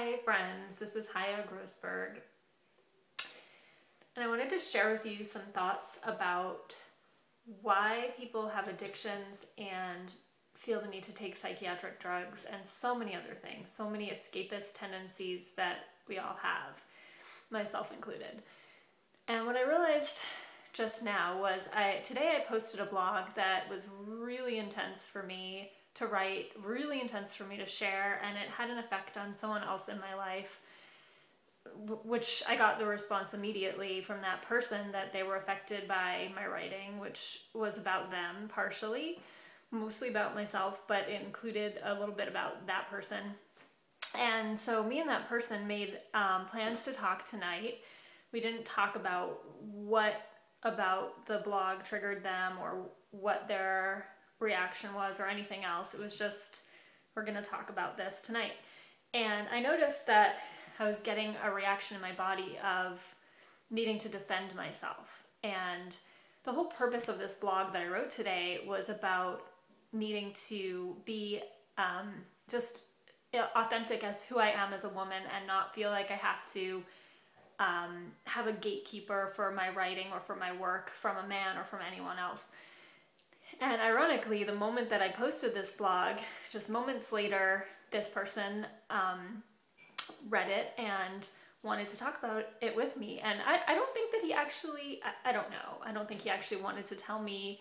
Hi friends, this is Haya Grossberg, and I wanted to share with you some thoughts about why people have addictions and feel the need to take psychiatric drugs and so many other things, so many escapist tendencies that we all have, myself included. And what I realized just now was today I posted a blog that was really intense for me to write, really intense for me to share, and it had an effect on someone else in my life, which I got the response immediately from that person that they were affected by my writing, which was about them partially, mostly about myself, but it included a little bit about that person. And so me and that person made plans to talk tonight. We didn't talk about what about the blog triggered them or what their reaction was or anything else. It was just, we're going to talk about this tonight. And I noticed that I was getting a reaction in my body of needing to defend myself. And the whole purpose of this blog that I wrote today was about needing to be just authentic as who I am as a woman and not feel like I have to have a gatekeeper for my writing or for my work from a man or from anyone else. And ironically, the moment that I posted this blog, just moments later, this person read it and wanted to talk about it with me. And I don't think that he actually, I don't know, I don't think he actually wanted to tell me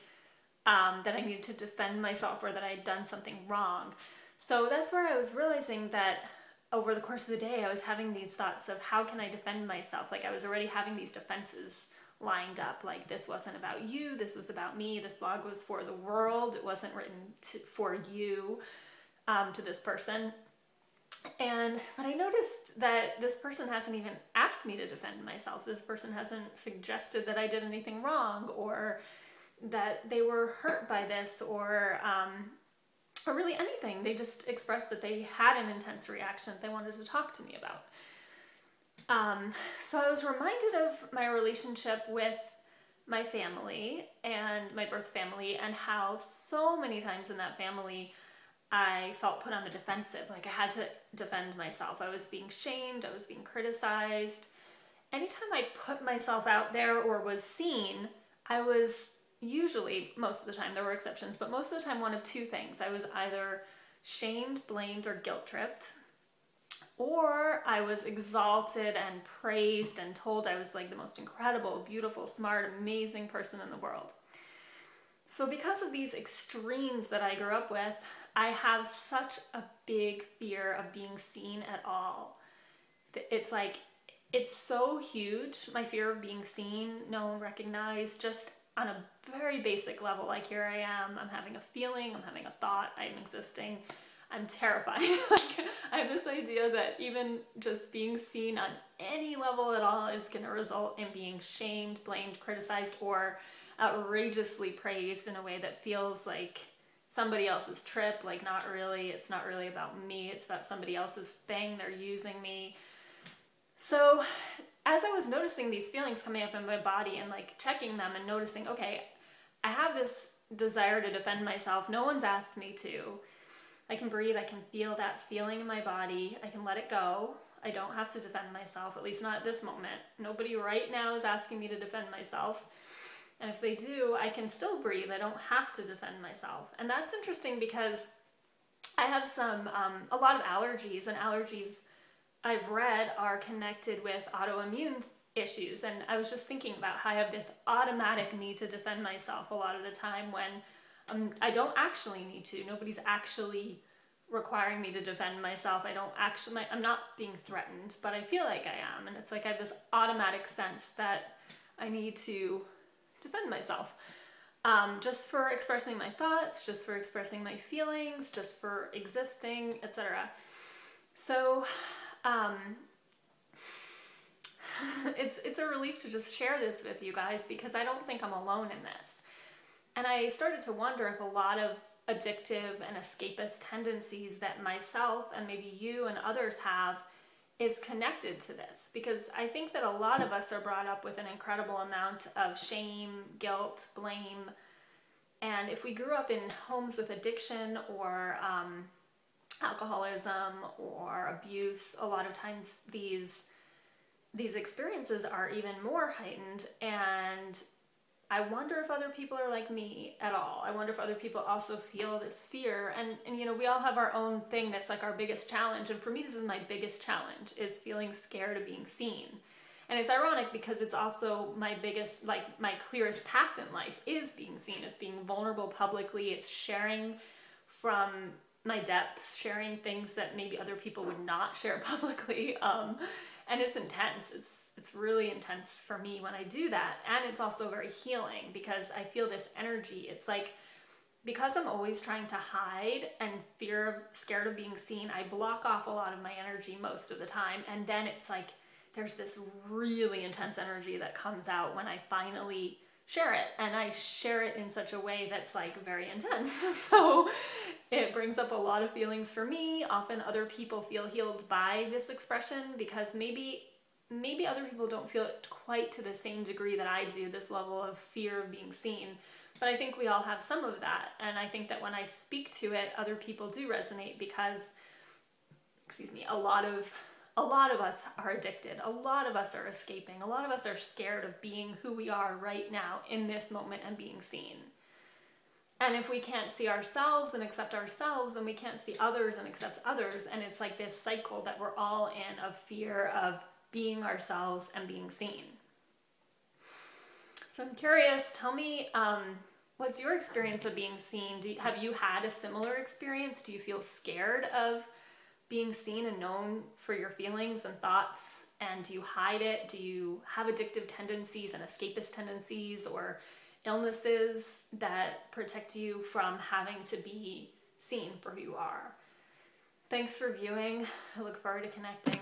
that I needed to defend myself or that I had done something wrong. So that's where I was realizing that over the course of the day, I was having these thoughts of how can I defend myself? Like I was already having these defenses lined up, like this wasn't about you, this was about me, this blog was for the world, it wasn't written for you, to this person. But I noticed that this person hasn't even asked me to defend myself. This person hasn't suggested that I did anything wrong or that they were hurt by this or really anything. They just expressed that they had an intense reaction that they wanted to talk to me about. So I was reminded of my relationship with my family and my birth family and how so many times in that family I felt put on the defensive, like I had to defend myself. I was being shamed, I was being criticized. Anytime I put myself out there or was seen, I was usually, most of the time, there were exceptions, but most of the time one of two things. I was either shamed, blamed, or guilt-tripped, or I was exalted and praised and told I was like the most incredible, beautiful, smart, amazing person in the world. So because of these extremes that I grew up with, I have such a big fear of being seen at all. It's like, it's so huge, my fear of being seen, known, recognized, just on a very basic level. Like here I am, I'm having a feeling, I'm having a thought, I'm existing. I'm terrified. Like, I have this idea that even just being seen on any level at all is going to result in being shamed, blamed, criticized, or outrageously praised in a way that feels like somebody else's trip, like not really, it's not really about me, it's about somebody else's thing, they're using me. So as I was noticing these feelings coming up in my body and like checking them and noticing, okay, I have this desire to defend myself, no one's asked me to. I can breathe, I can feel that feeling in my body, I can let it go. I don't have to defend myself, at least not at this moment. Nobody right now is asking me to defend myself. And if they do, I can still breathe, I don't have to defend myself. And that's interesting because I have a lot of allergies, and allergies I've read are connected with autoimmune issues. And I was just thinking about how I have this automatic need to defend myself a lot of the time when I don't actually need to. Nobody's actually requiring me to defend myself. I'm not being threatened, but I feel like I am. And it's like I have this automatic sense that I need to defend myself. Just for expressing my thoughts, just for expressing my feelings, just for existing, etc. So it's a relief to just share this with you guys because I don't think I'm alone in this. And I started to wonder if a lot of addictive and escapist tendencies that myself and maybe you and others have is connected to this, because I think that a lot of us are brought up with an incredible amount of shame, guilt, blame. And if we grew up in homes with addiction or alcoholism or abuse, a lot of times these experiences are even more heightened, and I wonder if other people are like me at all. I wonder if other people also feel this fear. And you know, we all have our own thing that's like our biggest challenge. And for me, this is my biggest challenge, is feeling scared of being seen. And it's ironic because it's also my biggest, like my clearest path in life is being seen. It's being vulnerable publicly. It's sharing from my depths, sharing things that maybe other people would not share publicly. And it's intense. It's really intense for me when I do that. And it's also very healing because I feel this energy. It's like, because I'm always trying to hide and scared of being seen, I block off a lot of my energy most of the time. And then it's like, there's this really intense energy that comes out when I finally share it. And I share it in such a way that's like very intense. So it brings up a lot of feelings for me. Often other people feel healed by this expression because maybe other people don't feel it quite to the same degree that I do, this level of fear of being seen. But I think we all have some of that. And I think that when I speak to it, other people do resonate because, a lot of us are addicted. A lot of us are escaping. A lot of us are scared of being who we are right now in this moment and being seen. And if we can't see ourselves and accept ourselves, then we can't see others and accept others. And it's like this cycle that we're all in of fear of being ourselves and being seen. So I'm curious, tell me, what's your experience of being seen? Have you had a similar experience? Do you feel scared of being seen and known for your feelings and thoughts? And do you hide it? Do you have addictive tendencies and escapist tendencies or illnesses that protect you from having to be seen for who you are? Thanks for viewing. I look forward to connecting.